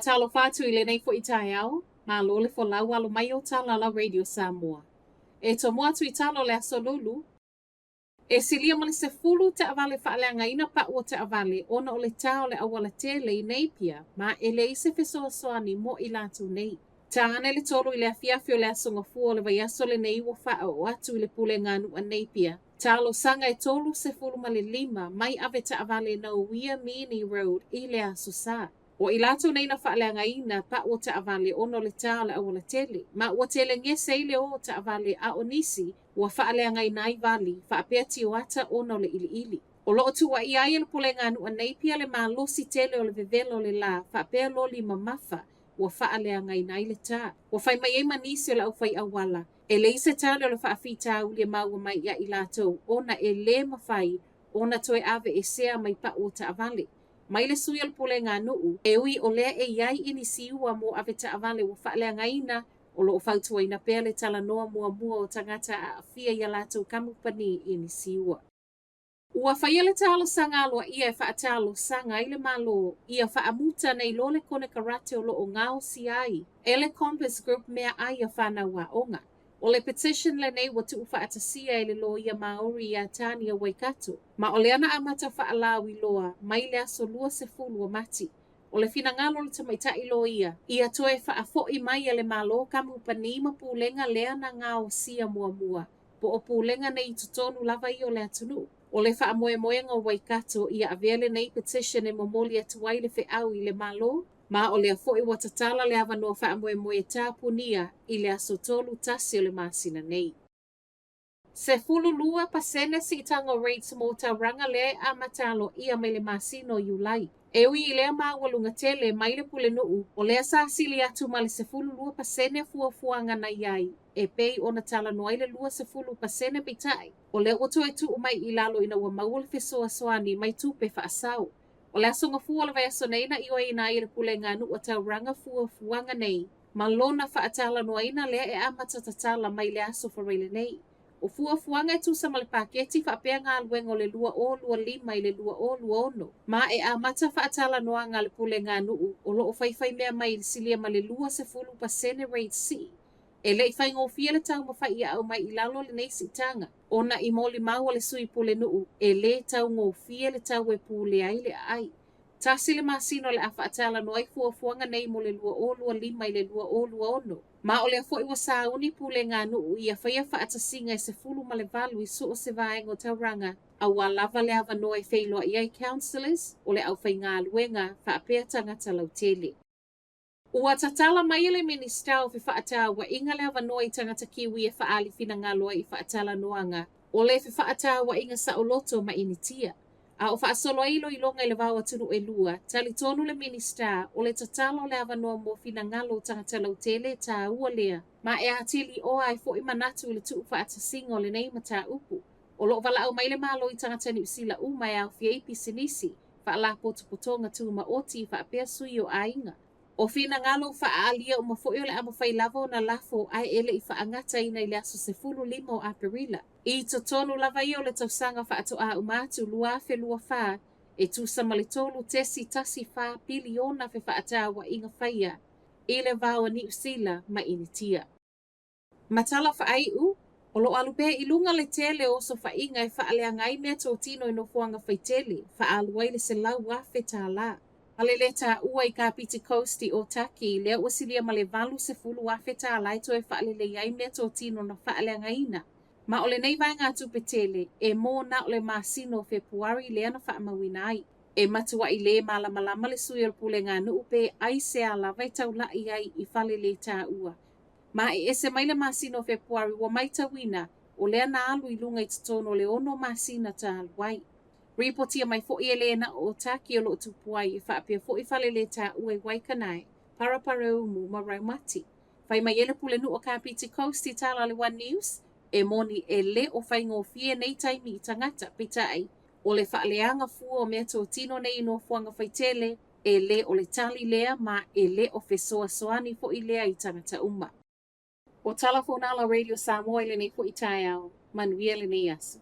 Whaatalo whātu I le nei fo I tai au, ma lole fo lau alo mai o tala la Radio Samoa. E to mo atu I talo le aso lulu. E silia male se fulu te avale whaaleanga ina pa ua te avale, ona o le tau le awala tele I nei pia, ma e le ise fesoa soani mo I lātu nei. Tāne le tolu I le afiafi o le asonga fua le vai aso le nei ua wha o atu I le pule nganu a nei pia. Talo sanga e tolu se fulu male 5, mai ave te avale na Uia Mini Road I le aso sa. O I lātu nei na whaaleanga ina pa ua te avale ono le tau le awala tele, ma ua tele ngese I le o te avale a onisi, ua whaaleanga I nai vali, whaapea ti o ata ono le ili ili. O loo tu wa I aia le pule nganu a nei pia le maa losi tele o le vevelo le la, whaapea loli mamafa, ua whaaleanga I nai le tā. Ua whai mai manisi o le au whai awala. E le isa tale o le whaafita au le maua mai ia I lātou, ona e le mawhai, ona toe ave e sea mai pa o te avale. Mai le sui al pule ngā nuu, e ui o lea e iai ini siua mo ave ta avale ua whaaleanga ina, o loo whautua ina pēr le tala noa mua o tangata a awhia ia lātou kamupani ini siua. Ua whaia le talo sanga aloa ia e whaatalo sanga I le malo, ia whaamuta nei lole kone karate o loo ngao si ai, ele Compass Group mea ai a whanau onga. O le petition le nei watu whaatasia le lo ia Maori ia Tania Waikato, ma o le ana amata whaalau I loa, mai le aso lua se fulu mati. O le fina ngalo le tamaita I lo ia toe whaafo I mai le malo kamu panima pulenga lea na ngao sia mua. Po o pulenga nei tutonu lava I o le atunu. O le whaamoe moenga o Waikato ia avele nei petition e momoli atuai le whiau I le malo, ma o le afo I watatala le avanoa whaamoe moe tāpunia I le aso tolu tasi o le masina nei. Se fulu lua pasene si tango rates mo tauranga le a matalo ia mai le masino Julai. E ui I lea mawalunga tele mai le pule nuu, o lea sa sili atu ma le se fulu lua pasene fuafuanga na iai, e pei ona tala noai le lua se fulu pasene bitai. O lea oto e tu mai I lalo ina ua maua fesoa soani mai tupe whaasau. O lea songa fua le vai aso nei na iwa ina I le pule ngā nuu a tauranga fuafuanga nei, ma lona whaatala noai na lea e amata tatala mai le aso whareile nei. O fuafuanga e tusa ma le paketi whaapea ngā luenga o le lua o lua 5 I le lua o lua ono. Ma e amata whaatala noa ngā le pule ngā nuu o loo whaiwhai mea mai silia ma le lua se fulu pasene rate C. E lei whai ngofia le tau mawhai ia au mai I lalo le neisi tanga. Ona I moli mau le sui pule nuu, e le tau ngofia le tau e pule ai le ai. Tasi le masino le a whaatala noa I fuafuanga nei mo le lua o lua 5 I le lua o lua ono. Ma o le fo I wasa uni pule ngā nuu ia whaia whaatasinga e se fulu ma le valu I so o se vaenga o tauranga, a walava le ava noa I whailoa I ai councillors, o le au whai ngā luenga whaapea tangata lau tele. Ua tatala mai le minister o whaata wa inga le ava noa I tangata kiwi e whaali fina ngā loa I whaatala noanga, o le whaata wa inga sa o loto ma initia. A o whaasolo ilo I longa I le vawa tunu e lua, tali tonu le minister o le tatalo le ava noa mo fina ngalo tangata lau tele ta ua lea, ma e atili o ai fo I manatu le tuu whaata singo le nei mata upu. O lo wala au mai le malo I tangata ni usila uma e au fieipi sinisi, wha la potopotonga tu ma oti whaapea sui o ainga. O fina ngalo whaalia o mafoi o le ama whai lavo na lafo ai ele I whaangata ina I le aso se fulu 5 o Aparila. I to tonu lava I o le tausanga whaato a umatu lua fe lua wha, e tu samale tolu tesi tasi wha piliona fe whaata wa inga whaia, I le vawa ni usila ma initia. Matala whaaiu, o lo alupe I lunga le tele o so whainga I whaaleangai mea tō tino I no fuanga whaitele, whaaluai le se lau wafe tā la. Ale le tā ua I Kapiti Coast o Taki, lea uasilia ma le valu se fulu wafe tā lai to e whaalele iai mea tō tino na whaaleangaina. Ma ole nei vai ngā tupetele, e mō na ole masino Februari lea na whaamawina ai. E matua I le malama le sui o pule ngā nuu pe ai se ala vai tau lai ai I whale le tā ua. Ma e ese mai le masino Februari wa mai tawina, o lea na alu I lunga I tatono le ono masina tā aluai. Reportia mai fo I elena o Taki o lo tupuai I whaapea fo I whale le tā ua I Waikanai, Parapara umu ma Raumati. Whai mai ele pule nuu o Kapiti Coast I tala le One News, e moni e le o whaingofie nei taimi I tangata pitai, o le whaaleanga fua o mea tō tino nei no fuanga whaitele, e le o le tali lea ma e le o fesoa soani fo I lea I tangata uma. O Talafona la Radio Samoa le nei fo I tai au, manuia le nei asu.